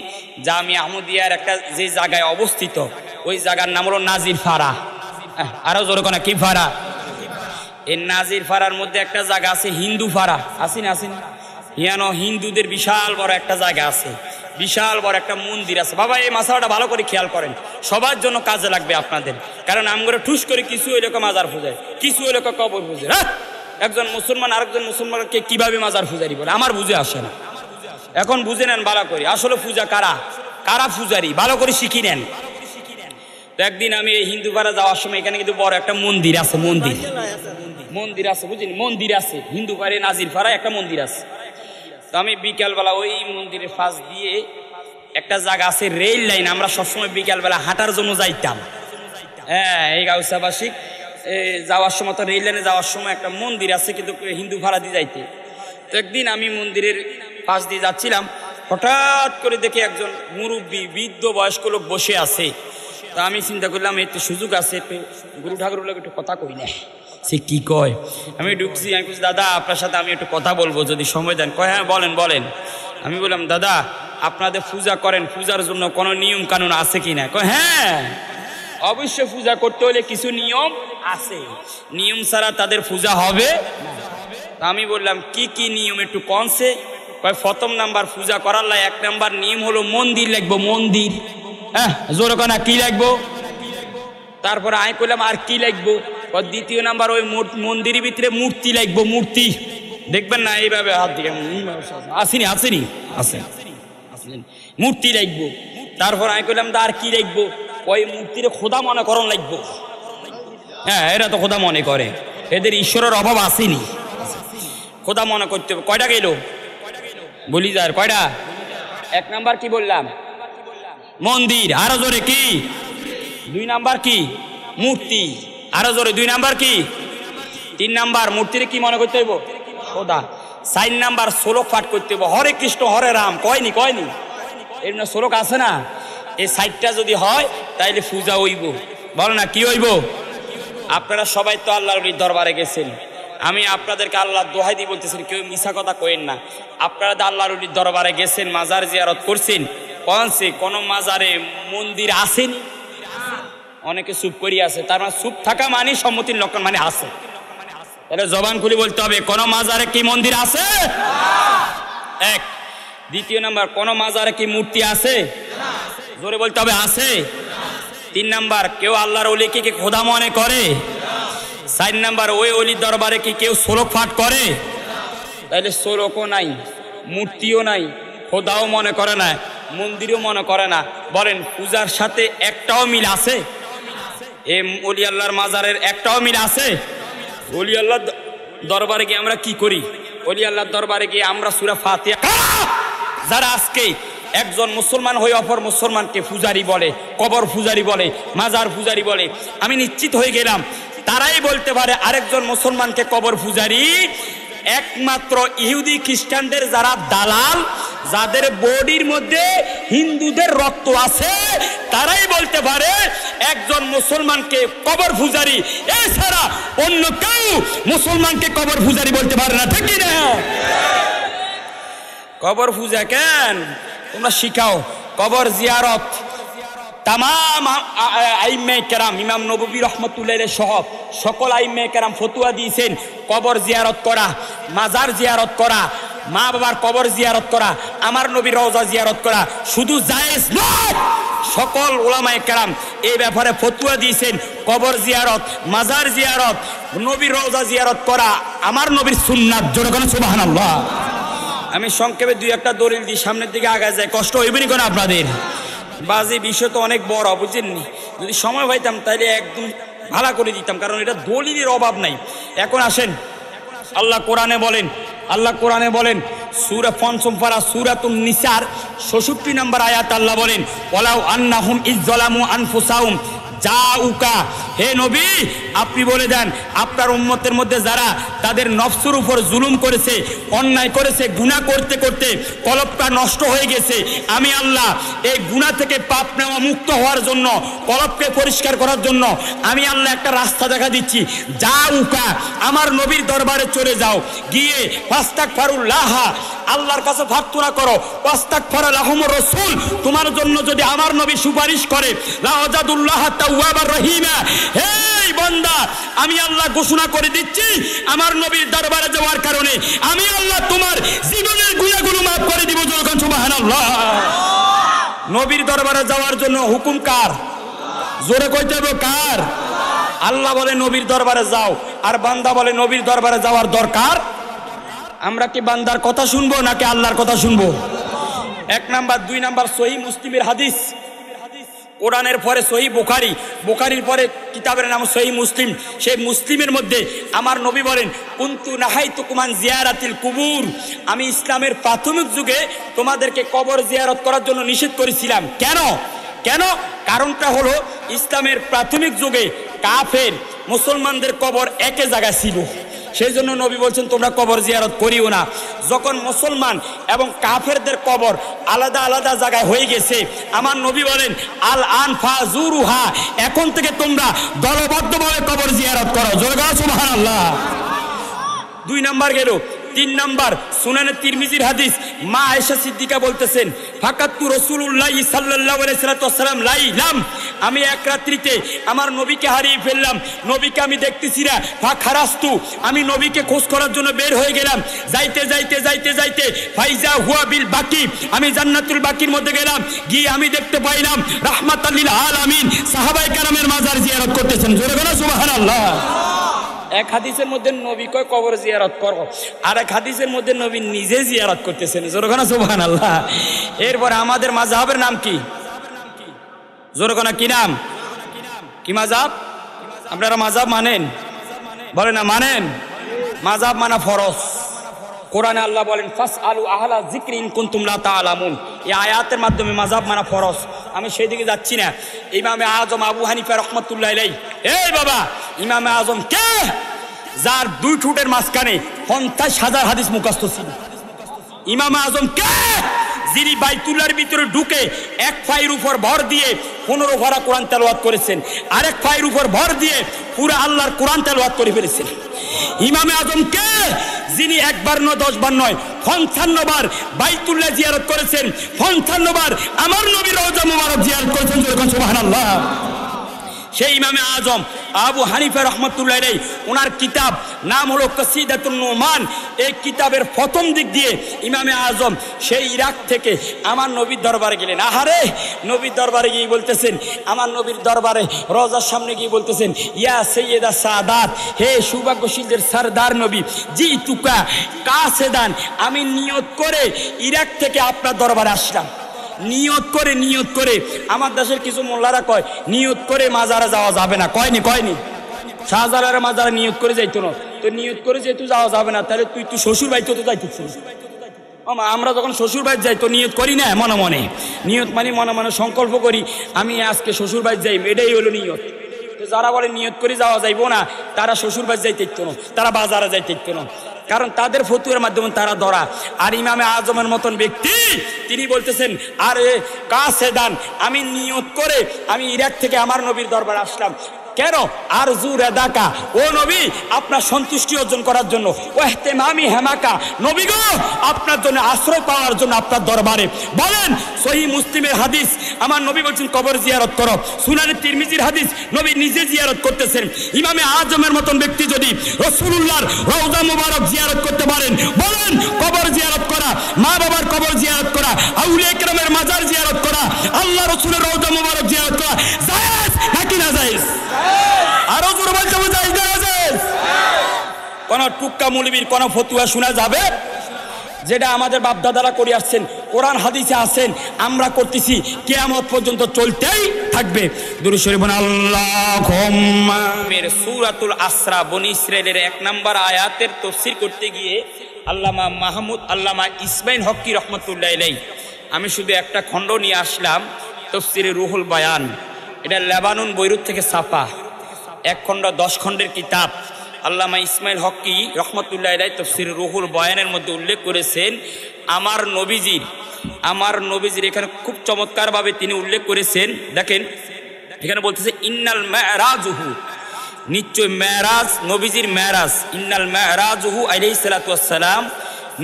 জামিয়া আহমদিয়ার একটা যে জায়গায় অবস্থিত, ওই জায়গার নাম হলো নাজির ফাড়া। আরো জোরে কোনা কি ফাড়া? এই নাজির ফাড়ার মধ্যে একটা জায়গা আছে হিন্দু ফাড়া, আসেন হিয়ানো হিন্দুদের বিশাল বড় একটা জায়গা আছে, বিশাল বড় একটা মন্দির আছে। বাবা এই মাসালাটা ভালো করে খেয়াল করেন, সবার জন্য কাজে লাগবে আপনাদের। কারণ আমগরে ঠুস করে কিছু এরকম মাজার পূজায়, কিছু এরকম কবর পূজায়। হ্যাঁ, একজন মুসলমান আরেকজন মুসলমানকে কিভাবে মাজার পূজারি বলে আমার বুঝে আসে না। এখন বুঝে নেন ভালো করে, আসলে পূজা কারা কারা পূজারি ভালো করে শিখি নেন। তো একদিন আমি এই হিন্দু পাড়া যাওয়ার সময় এখানে কিন্তু বড় একটা মন্দির আছে, মন্দির মন্দির আছে, বুঝলি, মন্দির আছে হিন্দু পাড়ে নাজির পাড়ায় একটা মন্দির আছে। তো আমি বিকালবেলা ওই মন্দিরের পাশ দিয়ে একটা জায়গা আছে রেল লাইন, আমরা সবসময় বিকালবেলা হাঁটার জন্য যাইতাম। হ্যাঁ, এই গাউসাবাসী যাওয়ার সময় তো রেল লাইনে যাওয়ার সময় একটা মন্দির আছে, কিন্তু হিন্দু ভাড়া দিয়ে যাইতে। তো একদিন আমি মন্দিরের পাশ দিয়ে যাচ্ছিলাম, হঠাৎ করে দেখি একজন মুরব্বী বৃদ্ধ বয়স্ক লোক বসে আছে। তো আমি চিন্তা করলাম একটু সুযোগ আছে, একটু গুরু ঠাকুর লোক একটু কথা কই না। সে কি কয়, আমি ঢুকছি, আমি বলছি দাদা আপনার সাথে আমি একটু কথা বলবো যদি সময় দেন। কয় হ্যাঁ বলেন বলেন। আমি বললাম দাদা আপনাদের পূজা করেন, পূজার জন্য কোনো নিয়ম কানুন আছে কিনা? কয় হ্যাঁ অবশ্যই পূজা করতে হলে কিছু নিয়ম আছে, নিয়ম ছাড়া তাদের পূজা হবে না। আমি বললাম কি কি নিয়ম একটু কনসে? কয় প্রথম নাম্বার পূজা করার লাই 1 নাম্বার নিয়ম হলো মন্দির লাগবো, মন্দির। হ্যাঁ জোরে কনা কি লাগবো? তারপরে আমি কইলাম আর কি লাগবো? দ্বিতীয় নাম্বার ওই মন্দিরের ভিতরে মূর্তি লাগবো, মূর্তি। দেখবেন না এইভাবে হাত দিয়ে আসেনি আসেনি আছে মূর্তি লাগবো। তারপর আমি কইলাম আর কি লাগবো? ওই মূর্তির খোদা মনে করণ লাগবো। হ্যাঁ এরা তো খোদা মনে করে, এদের ঈশ্বরের অভাব আসেনি, খোদা মনে করতে হবে। কয়টা গেল বলি যার কয়টা? 1 নাম্বার কি বললাম? মন্দির। আরো জোরে কি? 2 নাম্বার কি? মূর্তি। আরো জোরে 2 নাম্বার কি? 3 নাম্বার মূর্তির কি মনে করতে হইব? খোদা। 4 নাম্বার শ্লোক পাঠ করতে হইব, হরে কৃষ্ণ হরে রাম। কয়নি কয়নি এর না শ্লোক আছে না? এই 4টা যদি হয় তাইলে পূজা হইব। বলো না কি হইব? আপনারা সবাই তো আল্লাহর দরবারে গেছেন, আমি আপনাদেরকে আল্লাহর দোহাই দিয়ে বলতেছেন, কেউ মিছা কথা কইেন না। আপনারা তো আল্লাহর দরবারে গেছেন, মাজার জিয়ারত করছেন, কনসে কোন মাজারে মন্দির আসেনি? অনেকে চুপ করিয়া আছে, তার মানে চুপ থাকা মানে সম্মতির লক্ষণ, মানে আছে। তাহলে জবান খুলে বলতে হবে কোন মাজারে কি মন্দির আছে? এক। দ্বিতীয় নাম্বার কোন মাজারে কি মূর্তি আছে? জোরে বলতে হবে আছে। 3 নাম্বার কেউ আল্লাহর ওলিকে কি খোদা মনে করে? 4 নাম্বার ওই অলির দরবারে কি কেউ শ্লোক পাঠ করে? তাইলে শ্লোকও নাই, মূর্তিও নাই, খোদাও মনে করে না, মন্দিরও মনে করে না। বলেন পূজার সাথে একটাও মিল আছে? এ অলি আল্লাহর মাজারের একটাও মিল আছে? অলি আল্লাহর দরবারে গিয়ে আমরা কি করি? অলি আল্লাহর দরবারে গিয়ে আমরা সূরা ফাতিহা। যারা আজকে একজন মুসলমান হয়ে অপর মুসলমানকে পূজারি বলে, কবর পূজারি বলে, মাজার পূজারি বলে, আমি নিশ্চিত হয়ে গেলাম তারাই বলতে পারে আরেকজন মুসলমানকে কবর পূজারি। একমাত্র ইহুদি খ্রিস্টানদের যারা দালাল, যাদের বডির মধ্যে হিন্দুদের রক্ত আছে, তারাই বলতে পারে একজন মুসলমানকে কবর পূজারি। এছাড়া অন্য কেউ মুসলমানকে কবর পূজারি বলতে পারে না, ঠিক না? কবর পূজা কেন তোমরা শিখাও? কবর জিয়ারত তামাম আইম্মে কেরাম, ইমাম নববী রহমতুল্লাহ সহ সকল আইম্মে কেরাম ফতুয়া দিয়েছেন কবর জিয়ারত করা, মাজার জিয়ারত করা, মা বাবার কবর জিয়ারত করা, আমার নবীর রওজা জিয়ারত করা শুধু জায়েজ নয়। সকল উলামায়ে কেরাম এই ব্যাপারে ফতুয়া দিয়েছেন কবর জিয়ারত, মাজার জিয়ারত, নবীর রওজা জিয়ারত করা আমার নবীর সুন্নাত। জোরে বলেন সুবহানাল্লাহ। আমি সংক্ষেপে 2-1টা দলিল দিই, সামনের দিকে আগায় যায়, কষ্ট হইবে না কোনো আপনাদের? বাজে বিষয় তো অনেক বড়, বুঝেননি? যদি সময় পাইতাম তাহলে একদম ভালো করে দিতাম, কারণ এটা দলিলের অভাব নাই। এখন আসেন, আল্লাহ কোরআনে বলেন, আল্লাহ কোরআনে বলেন সূরা ৫ম পারা সূরাতুন নিসার ৬৬ নম্বর আয়াত আল্লাহ বলেন, ওয়ালাউ আন্নাহুম ইযযালামু আনফুসাহুম জাউকা। হে নবী আপনি বলে দেন আপনার উম্মতের মধ্যে যারা তাদের নফসের উপর জুলুম করেছে, অন্যায় করেছে, গুনাহ করতে করতে কলবটা নষ্ট হয়ে গেছে, আমি আল্লাহ এই গুনাহ থেকে পাপ নেওয়া মুক্ত হওয়ার জন্য, কলবকে পরিষ্কার করার জন্য আমি আল্লাহ একটা রাস্তা দেখা দিচ্ছি। জাউকা, আমার নবীর দরবারে চলে যাও, গিয়ে ফাস্তাগফিরুল্লাহ, আল্লাহর কাছে প্রার্থনা করো, ওয়াস্তাগফারা লাহুমুর রাসূল, তোমার জন্য যদি আমার নবী সুপারিশ করে, লা ওয়াজাদুল্লাহ তাওয়াবার রহিমা। হে বান্দা, আমি আল্লাহ ঘোষণা করে দিচ্ছি আমার নবীর দরবারে যাওয়ার কারণে আমি আল্লাহ তোমার জীবনের গুনাহগুলো maaf করে দিব। যখন সুবহানাল্লাহ। নবীর দরবারে যাওয়ার জন্য হুকুম কার? জোরে কইতে হবে কার? আল্লাহ বলে নবীর দরবারে যাও, আর বান্দা বলে নবীর দরবারে যাওয়ার দরকার। আমরা কি বান্দার কথা শুনবো নাকি আল্লাহর কথা শুনবো? 1 নাম্বার। 2 নাম্বার সহিহ মুসলিমের হাদিস, কোরআনের পরে সহি বুখারী, বুখারীর পরে কিতাবের নাম সহি মুসলিম। সেই মুসলিমের মধ্যে আমার নবী বলেন, কুনতু নাহাইতুকুম আন জিয়ারাতিল কুবুর, আমি ইসলামের প্রাথমিক যুগে তোমাদেরকে কবর জিয়ারত করার জন্য নিষেধ করেছিলাম। কেন? কারণটা হলো ইসলামের প্রাথমিক যুগে কাফের মুসলমানদের কবর একই জায়গায় ছিল, সেই জন্য নবী বলছেন তোমরা কবর জিয়ারত করিও না। যখন মুসলমান এবং কাফেরদের কবর আলাদা আলাদা জায়গায় হয়ে গেছে, আমার নবী বলেন আল আনফা জুরুহা, এখন থেকে তোমরা দলবদ্ধভাবে কবর জিয়ারত করো। জোরে বলো সুবহানাল্লাহ। 2 নাম্বার গেল। 3 নাম্বার সুনানে তিরমিজির হাদিস, মা আয়েশা সিদ্দিকা বলতেছেন, ফাকাতু রাসূলুল্লাহ সাল্লাল্লাহু আলাইহি ওয়াসাল্লাম লাইলাম, আমি এক রাত্রিতে আমার নবীকে হারিয়ে ফেললাম। নবীকে আমি দেখতেছি না। ফাখারাস্তু, আমি নবীকে খোঁজ করার জন্য বের হয়ে গেলাম। যাইতে যাইতে যাইতে যাইতে ফাইজা হুয়া বিল বাকি, আমি জান্নাতুল বাকির মধ্যে গেলাম। গিয়ে আমি দেখতে পাইলাম রাহমাতাল লিল আলামিন সাহাবায়ে কেরামের মাজার জিয়ারত করতেছেন। জোরে বলো সুবহানাল্লাহ। এক হাদিসের মধ্যে নবী কয় কবর জিয়ারত করো, আর এক হাদিসের মধ্যে নবী নিজে জিয়ারত করতেছেন। জোরে বলো সুবহানাল্লাহ। এরপর আমাদের মাযহাবের নাম কি? জোরে বলো কি নাম? কি মাযহাব? আপনারা মাযহাব মানেন? বলে না মানেন? মাযহাব মানা ফরজ। কোরআনে আল্লাহ বলেন ফাসআলু আহলা যিকরি ইন কুনতুম লা তাআলামুন, এই আয়াতের মাধ্যমে মাযহাব মানা ফরজ। আমি সেই দিকে যাচ্ছি না। ইমামে আজম আবু হানিফা রাহমাতুল্লাহ আলাইহি, এই বাবা, ইমামে আজম কে? যার 2 ঠোঁটের মাঝখানে 50,000 হাদিস মুখস্থ ছিল। ইমামে আজম কে? যিনি বাইতুল্লাহর ভিতরে ঢুকে এক পায়ের উপর ভর দিয়ে 15 পারা কোরআন তেলাওয়াত করেছেন, আরেক পায়ের উপর ভর দিয়ে পুরো আল্লাহর কোরআন তেলাওয়াত করে ফেলেছেন। ইমামে আজম কে? যিনি 1 বার নয় 10 বার নয় 55 বার বাইতুল্লাহ জিয়ারত করেছেন, 55 বার আমার নবীর রওজা মুবারক জিয়ারত করেছেন। সুবহানাল্লাহ। সেই ইমামে আজম আবু হানিফা রাহমাতুল্লাহ আলাইহি, ওনার কিতাব নাম হলো কাসিদাতুন নুমান। এই কিতাবের প্রথম দিক দিয়ে ইমামে আজম সেই ইরাক থেকে আমার নবীর দরবারে গেলেন। আহারে, নবীর দরবারে গিয়ে বলতেছেন, আমার নবীর দরবারে রওজার সামনে গিয়ে বলতেছেন, ইয়া সাইয়্যিদা সাদাত, হে সৌভাগ্যশীলদের সরদার নবী, জি তুকা কাসেদান, আমি নিয়ত করে ইরাক থেকে আপনার দরবারে আসলাম। নিয়ত করে আমার দেশের কিছু মোল্লারা কয় নিয়ত করে মাজারে যাওয়া যাবে না। কয়নি শাহজালালের মাজারে নিয়ত করে যাইতো না। তো নিয়ত করে যেহেতু যাওয়া যাবে না, তাহলে তুই শ্বশুর বাড়িতে তো যাইতেছিস। আমরা যখন শ্বশুর বাড়ি যাই তো নিয়ত করি না মনে মনে। নিয়ত মানে মনে মনে সংকল্প করি আমি আজকে শ্বশুর বাড়ি যাই, এটাই হলো নিয়ত। তো যারা বলে নিয়ত করে যাওয়া যাইবো না, তারা শ্বশুর বাড়ি যাইতে ইচ্ছো না, তারা বাজারে যাইতে ইচ্ছো না, কারণ তাদের ফতুয়ার মাধ্যমে তারা ধরা। আর ইমামে আজমের মতন ব্যক্তি তিনি বলতেছেন, আরে কাসেদান, আমি নিয়ত করে আমি ইরাক থেকে আমার নবীর দরবারে আসলাম। কেন? আরজু রেদাকা, ও নবী, আপনার সন্তুষ্টি অর্জন করার জন্য। ওয়াহতেমামি হেমাকা, নবী গো, আপনার জন্য আশ্রয় পাওয়ার জন্য আপনার দরবারে। বলেন সহিহ মুসলিমের হাদিস, আমার নবী বলছেন কবর জিয়ারত করো। সুনানে তিরমিজির হাদিস, নবী নিজে জিয়ারত করতেছেন। ইমামে আজমের মতন ব্যক্তি যদি রাসূলুল্লাহর রওজা মুবারক জিয়ারত করতে পারেন, বলেন কবর জিয়ারত করা, মা বাবার কবর জিয়ারত করা, আউলিয়া কেরামের মাজার জিয়ারত করা, আল্লাহ রাসূলের রওজা মুবারক জিয়ারত করা জায়েজ নাকি না জায়েজ? আরো জোরে বলতে হবে জায়েজ। কোন টুক্কা মৌলবীর কোন ফতুয়া শোনা যাবে? যেটা আমাদের বাপ দাদারা করে আসছেন, কোরআন হাদিসে আছেন, আমরা করতেছি, কিয়ামত পর্যন্ত চলতেই থাকবে। দুরূদ শরীফ আল্লাহুম্মা। সূরাতুল আসরা বনী ইসরাইলের 1 নম্বর আয়াতের তাফসীর করতে গিয়ে আল্লামা ইসমাইল হক্কি রহমাতুল্লাহ আলাইহি, আমি শুধু একটা খণ্ড নিয়ে আসলাম, তাফসীরে রুহুল বায়ান। এটা লেবানন বৈরুত থেকে ছাপা 1 খণ্ড 10 খণ্ডের কিতাব। আল্লামা ইসমাইল হক্কি রহমতুল্লাহ আলাইহি তাফসীর রুহুল বয়ানের মধ্যে উল্লেখ করেছেন, আমার নবীজির এখানে খুব চমৎকারভাবে তিনি উল্লেখ করেছেন। দেখেন এখানে বলতেছে ইন্নাল মেরাজুহু, নিশ্চয় মেরাজ, নবীজির মেরাজ, ইন্নাল মেরাজুহু আলাইহিস সালাতু ওয়াস সালাম,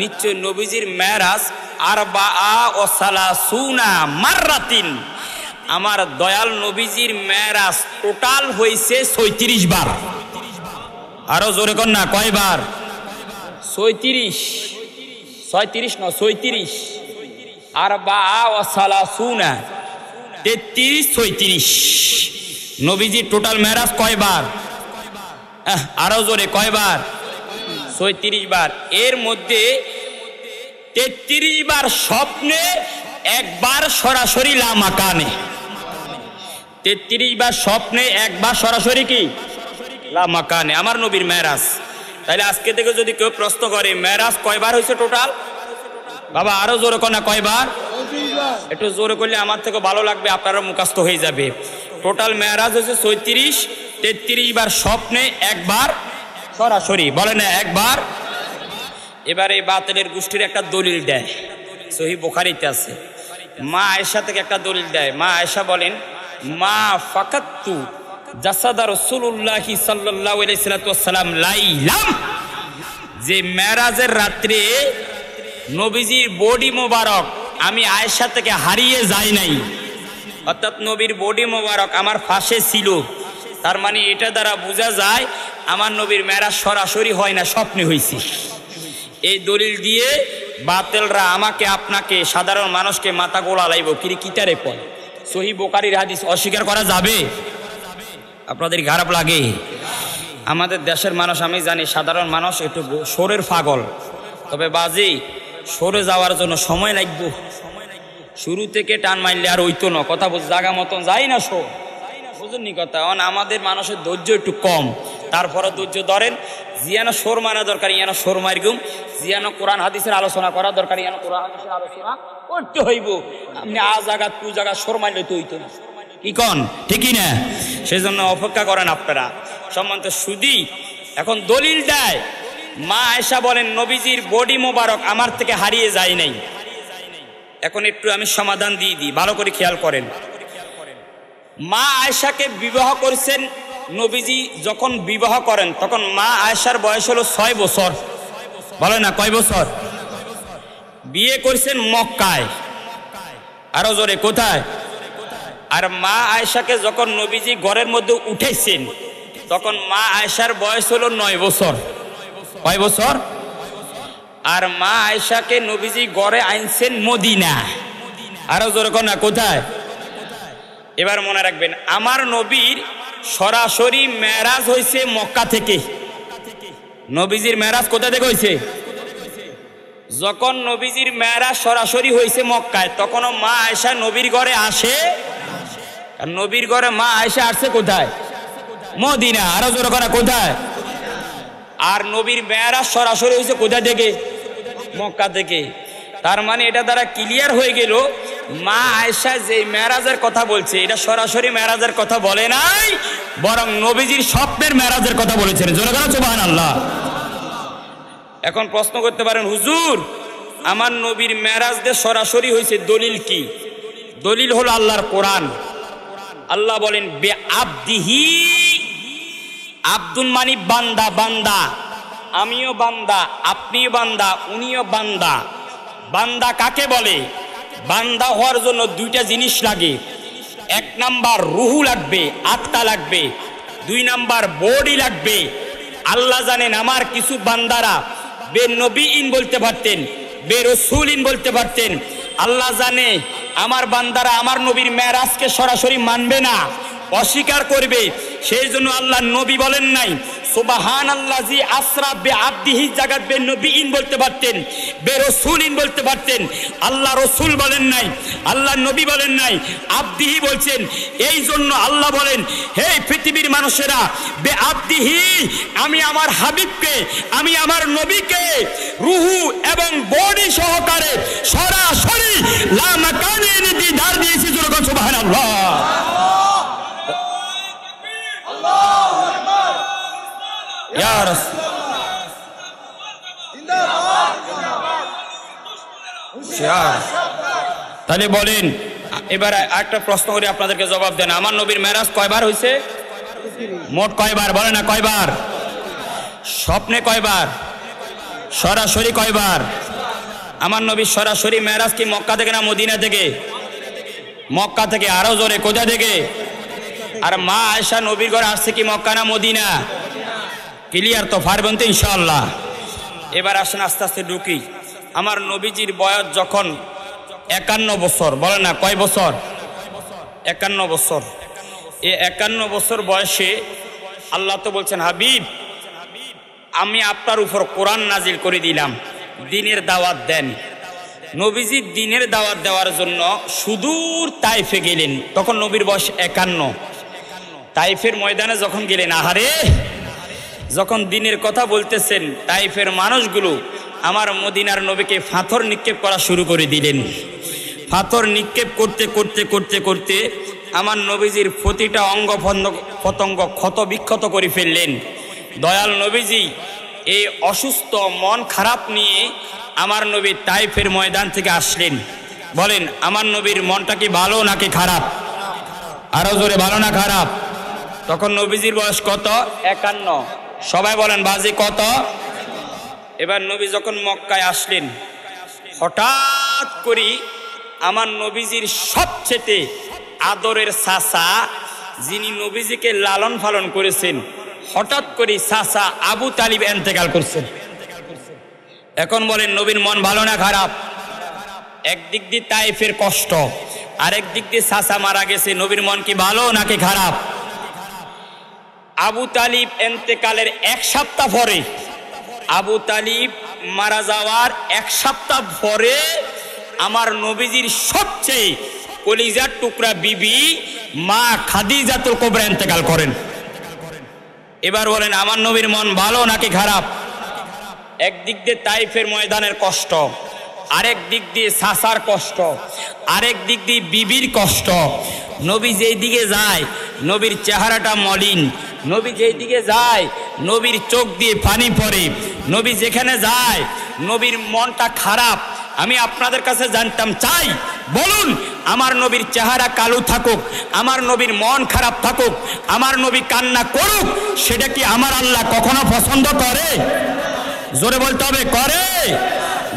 নিশ্চয় নবীজির মেরাজ আরবাআ ও সালাসুনা মাররাতিন, আমার দয়াল নবীজির মেরাজ টোটাল হয়েছে 36 বার। আরো জোরে কর না, কয়বার? 36 আরবাআ ও সালাসুনা, 33-36 নবীজির টোটাল মেরাজ কয়বার? আরো জোরে, কয়বার? 36 বার। এর মধ্যে 33 বার স্বপ্নে, 1 বার সরাসরি লামাকানে। 33 বার স্বপ্নে, একবার সরাসরি কি লা মাকানে, আমার নবীর মেরাজ। তাহলে আজকে থেকে যদি কেউ প্রশ্ন করে মেরাজ কয়বার হয়েছে টোটাল, বাবা আরো জোরে কোনা কয়বার, একটু জোরে করলে আমার থেকে ভালো লাগবে, আপনারা মুখস্থ হয়ে যাবে। টোটাল মেরাজ হয়েছে 34, 33 বার স্বপ্নে, একবার সরাসরি, বলে না একবার। এবার এই বাতিলের গোষ্ঠীর একটা দলিল দেয়, সহিহ বুখারীতে আছে। মা আয়েশা থেকে একটা দলিল দেয়। মা আয়েশা বলেন, মা ফাকাত্তু জাসাদা রাসূলুল্লাহি সাল্লাল্লাহু আলাইহি ওয়াসাল্লাম লাইলাম, যে মেরাজের রাত্রে নবীজির বডি মোবারক আমি আয়েশা থেকে হারিয়ে যাই নাই, অর্থাৎ নবীর বডি মোবারক আমার পাশে ছিল। তার মানে এটা দ্বারা বোঝা যায় আমার নবীর মেরাজ সরাসরি হয় না, স্বপ্নে হয়েছে। এই দলিল দিয়ে বাতিলরা আমাকে আপনাকে সাধারণ মানুষকে মাথা গোলা লাইব কিটারে পড়ে। সহিহ বুখারীর হাদিস অস্বীকার করা যাবে? আপনাদের খারাপ লাগে? আমাদের দেশের মানুষ আমি জানি সাধারণ মানুষ একটু সরের পাগল, তবে বাজি সরে যাওয়ার জন্য সময় লাগবে। শুরু থেকে টান মারলে আর ওইতো না, কথা বুঝ জায়গা মতন যাই না সর, বুঝুননি কথা। আমাদের মানুষের ধৈর্য একটু কম, তারপরে ধৈর্য ধরেন। জিয়ানো সোর মানা দরকার, ইয়ানো সোর মারগুম, জিয়ানো কোরআন হাদিসের আলোচনা করা দরকার, ইয়ানো কোরআন হাদিসের আলোচনা করতে হইব। আপনি আ জায়গা তু জায়গা সোর মারলে তো হইতো না, কি কন ঠিকই না? সেই জন্য অপেক্ষা করেন আপনারা। সম্মানিত সুধী, এখন দলিল দেয় মা আয়েশা বলেন নবীজির বডি মোবারক আমার থেকে হারিয়ে যায় নাই। এখন একটু আমি সমাধান দিয়ে দিই, ভালো করে খেয়াল করেন। মা আয়েশাকে বিবাহ করেছেন নবীজি, যখন বিবাহ করেন তখন মা আয়েশার বয়স হলো 6 বছর, বলে না কয় বছর? বিয়ে করেছেন মক্কায়, আরো জোরে কোথায়? আর মা আয়েশাকে যখন নবীজি ঘরের মধ্যে উঠেছেন তখন মা আয়েশার বয়স হলো 9 বছর। কয় বছর? আর মা আয়েশাকে নবীজি ঘরে আনছেন মদিনা, আরো জোরে কোন না কোথায়? এবার মনে রাখবেন, আমার নবীর সরাসরি মেরাজ হয়েছে মক্কা থেকে। নবীজির মেরাজ কোথা থেকে হয়েছে? যখন নবীজির মেরাজ সরাসরি হয়েছে মক্কায়, তখনও মা আয়েশা নবীর ঘরে আসে। আর নবীর ঘরে মা আয়েশা আসছে কোথায়? মদিনা, আরো জোরে করা কোথায়? আর নবীর মেরাজ সরাসরি হয়েছে কোথা থেকে? মক্কা থেকে। তার মানে এটা দ্বারা ক্লিয়ার হয়ে গেল মা আয়েশা যে মেরাজের কথা বলছে এটা সরাসরি মেরাজের কথা বলে নাই, বরং নবীজির স্বপ্নের মেরাজের কথা বলেছেন। জোরে বলো সুবহানাল্লাহ। এখন প্রশ্ন করতে পারেন, হুজুর আমার নবীর মেরাজ দিয়ে সরাসরি হয়েছে, দলিল কি? দলিল হলো আল্লাহর কোরআন। আল্লাহ বলেন বে আবদিহি, আব্দুল মানি বান্দা, বান্দা আমিও বান্দা, আপনিও বান্দা, উনিও বান্দা। বান্দা কাকে বলে? বান্দা হওয়ার জন্য দুইটা জিনিস লাগে। 1 নাম্বার রুহু লাগবে, আত্মা লাগবে। 2 নাম্বার বডি লাগবে। আল্লাহ জানেন আমার কিছু বান্দারা বে নবীন বলতে পারতেন, বে রসুলিন বলতে পারতেন। আল্লাহ জানে আমার বান্দারা আমার নবীর মেরাজকে সরাসরি মানবে না, অস্বীকার করবে। সেই জন্য আল্লাহ নবী বলেন নাই। সুবহানাল্লাযী আসরা বে আবদিহি জাগাত বে নবীন বলতে পারতেন, বে রসুলিন বলতে পারতেন। আল্লাহ রসুল বলেন নাই, আল্লাহ নবী বলেন নাই, আবদিহি বলছেন। এই জন্য আল্লাহ বলেন, হে পৃথিবীর মানুষেরা, বে আবদিহি আমি আমার হাবিবকে, আমি আমার নবীকে রুহু এবং বডি সহকারে সরাসরি লা মাকানে দিদার দিয়েছি। জোরে সুবহানাল্লাহ। তাহলে বলেন, এবার একটা প্রশ্ন করে আপনাদেরকে জবাব দেন, আমার নবীর মেরাজ কয়বার হয়েছে? মোট কয়বার? বলে না কয়বার? স্বপ্নে কয়বার? সরাসরি কয়বার? আমার নবীর সরাসরি মেরাজ কি মক্কা থেকে না মদিনা থেকে? মক্কা থেকে। আরো জোরে কোথা থেকে? আর মা আয়েশা নবীর ঘরে আসছে কি মক্কা না মদিনা? ক্লিয়ার তো? পারবেন তো ইনশাআল্লাহ? এবার আসেন আস্তে আস্তে ঢুকি। আমার নবীজির বয়স যখন 51 বছর, বলে না কয় বছর? 51 বছর। এই 51 বছর বয়সে আল্লাহ তো বলছেন, হাবিব আমি আপনার উপর কোরআন নাজিল করে দিলাম, দ্বীনের দাওয়াত দেন। নবীজি দ্বীনের দাওয়াত দেওয়ার জন্য সুদূর তাইফে গেলেন। তখন নবীর বয়স 51। তাইফের ময়দানে যখন গেলেন, আহারে যখন দ্বীনের কথা বলতেছেন, তাইফের মানুষগুলো আমার মদিনার নবীকে পাথর নিক্ষেপ করা শুরু করে দিলেন। পাথর নিক্ষেপ করতে করতে করতে করতে আমার নবীজির প্রতিটা অঙ্গ পতঙ্গ ক্ষত বিক্ষত করে ফেললেন। দয়াল নবীজি এই অসুস্থ মন খারাপ নিয়ে আমার নবী তাইফের ময়দান থেকে আসলেন। বলেন, আমার নবীর মনটা কি ভালো নাকি খারাপ? আরো জোরে, ভালো না খারাপ? তখন নবীজির বয়স কত? 51। সবাই বলেন বাজি কত? এবার নবী যখন মক্কায় আসলেন, হঠাৎ করে আমার নবীজির সবচেয়ে আদরের চাচা, যিনি নবীজিকে লালন পালন করেছেন, হঠাৎ করে চাচা আবু তালিব ইন্তেকাল করছেন। এখন বলেন নবীর মন ভালো না খারাপ? একদিক দিয়ে তাইফের কষ্ট, আরেক দিক দিয়ে চাচা মারা গেছে, নবীর মন কি ভালো নাকি খারাপ? আবু তালিব ইন্তেকালের 1 সপ্তাহ পরে, আবু তালিব মারা যাওয়ার 1 সপ্তাহ পরে আমার নবীজির সবচেয়ে কলিজার টুকরা বিবি মা খাদিজাতুল কুবরা ইন্তেকাল করেন। এবার বলেন আমার নবীর মন ভালো নাকি খারাপ? একদিক দিয়ে তাইফের ময়দানের কষ্ট, আরেক দিক দিয়ে সাসার কষ্ট, আরেক দিক দিয়ে বিবির কষ্ট। নবী যেই দিকে যায় নবীর চেহারাটা মলিন, নবী যেই দিকে যায় নবীর চোখ দিয়ে পানি পড়ে, নবী যেখানে যায় নবীর মনটা খারাপ। আমি আপনাদের কাছে জানতাম চাই, বলুন আমার নবীর চেহারা কালো থাকুক, আমার নবীর মন খারাপ থাকুক, আমার নবী কান্না করুক, সেটা কি আমার আল্লাহ কখনো পছন্দ করে? জোরে বলতে হবে, করে?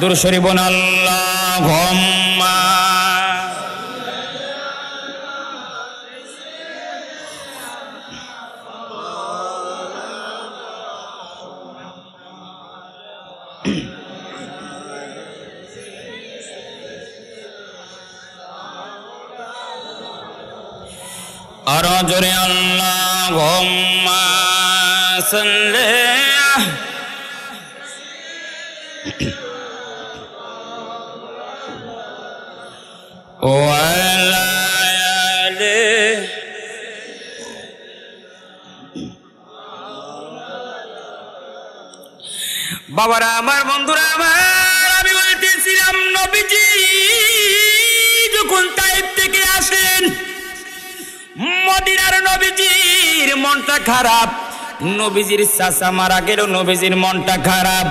দুরূদ শরীফ বলুন আল্লাহুম্মা। আর জোরে আল্লাহুম্মা সাল্লি ওয়ালা আলি। বাবারা আমার, বন্ধুরা আমার, আমি বলতেছিলাম নবীজি যখন তাইফ থেকে আসেন, মদিনার নবীজির মনটা খারাপ। নবীজির চাচা মারা গেল, নবীজির মনটা খারাপ।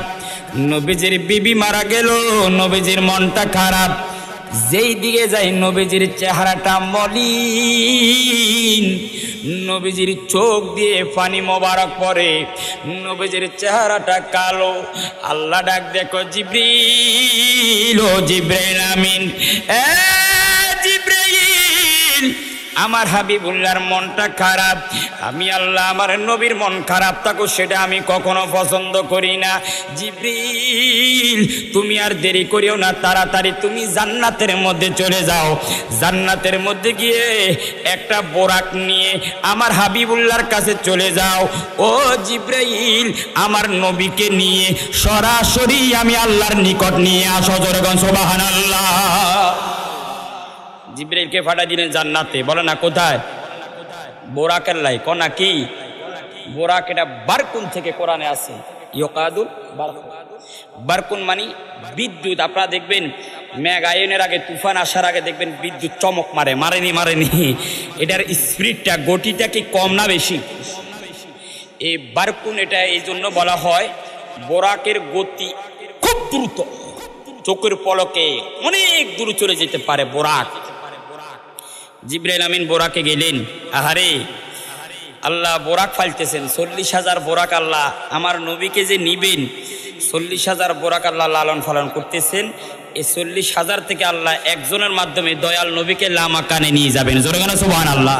নবীজির বিবি মারা গেল, নবীজির মনটা খারাপ। যেই দিকে যাই নবীজির চেহারাটা মলিন, নবীজির চোখ দিয়ে পানি মোবারক পড়ে, নবীজির চেহারাটা কালো। আল্লাহ ডাক দেখো জিবরিল, ও জিবরাইল আমিন, এ জিবরাইল, আমার হাবিবুল্লাহর মনটা খারাপ। আমি আল্লাহ আমার নবীর মন খারাপ থাকো সেটা আমি কখনো পছন্দ করি না। জিবরিল তুমি আর দেরি করিও না, তাড়াতাড়ি তুমি জান্নাতের মধ্যে চলে যাও। জান্নাতের মধ্যে গিয়ে একটা বোরাক নিয়ে আমার হাবিবুল্লাহর কাছে চলে যাও। ও জিবরাইল আমার নবীকে নিয়ে সরাসরি আমি আল্লাহর নিকট নিয়ে আসো। জোরে বলুন সুবহানাল্লাহ। জিবরাইলকে পাঠিয়ে দিলেন জান্নাতে। বলে না কোথায়? বোরাকের লাই কোনা কি বোরাক, এটা বারকুন থেকে কোরআনে আছে। ইয়কাদুল বারকুন, বারকুন মানে বিদ্যুৎ। আপনারা দেখবেন মেঘ আয়নের আগে, তুফান আসার আগে দেখবেন বিদ্যুৎ চমক মারে, মারেনি। এটার স্পিডটা, গতিটা কি কম না বেশি? এই বারকুন এটা এই জন্য বলা হয়, বোরাকের গতি খুব দ্রুত, চোখের পলকে অনেক দূর চলে যেতে পারে বোরাক। জিবরাইল আমিন বোরাকে গেলেন। আহারে আল্লাহ বোরাক ফালতেছেন, 40,000 বোরাক আল্লাহ আমার নবীকে যে নিবেন, 40,000 বোরাক আল্লাহ লালন পালন করতেছেন। এই 40,000 থেকে আল্লাহ একজনের মাধ্যমে দয়াল নবীকে লামাকানে নিয়ে যাবেন। জোরে বলেন সুবহানাল্লাহ।